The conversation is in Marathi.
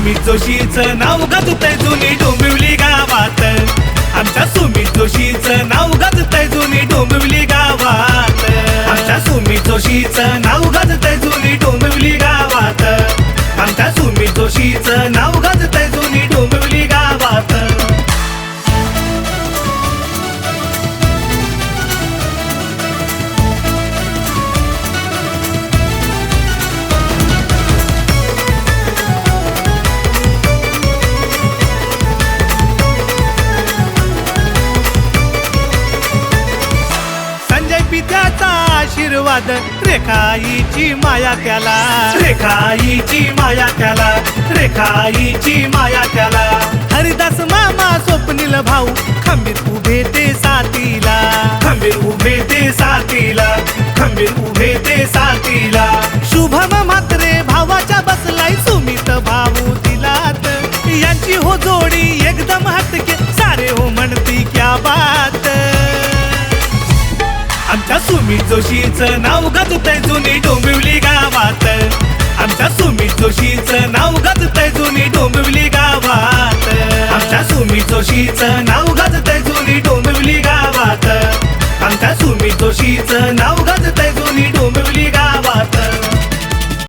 सुमित जोशीचं नाव गाजतंय जुनी डोंबिवली गावात। आमच्या सुमित जोशीचं नाव गाजतंय जुनी डोंबिवली गावात। आमच्या सुमित जोशीचं नाव गाजतंय जुनी डोंबिवली गावात। आमच्या सुमित जोशीचं नाव गाजतंय जुनी डोंबिवली गावात। पित्याचा आशीर्वाद रेखाईची माया त्याला, रेखाईची माया त्याला, रेखाईची माया त्याला। हरिदास मामा स्वप्नील भाऊ खंबीर उभे ते साथीला, खंबीर उभे ते साथीला, खंबीर उभे ते साथीला। शुभम म्हात्रे भावाच्या बसलाय सुमित भाऊ दिलात। यांची हो जोडी एकदम हटके सारे हो म्हणती क्या बात। आमच्या सुमित जोशीचं नाव गाजतंय जुनी डोंबिवली गावात। आमच्या सुमित जोशीचं नाव गाजतंय जुनी डोंबिवली गावात। आमच्या सुमित जोशीचं नाव गाजतंय जुनी डोंबिवली गावात। आमच्या सुमित जोशीचं नाव गाजतंय जुनी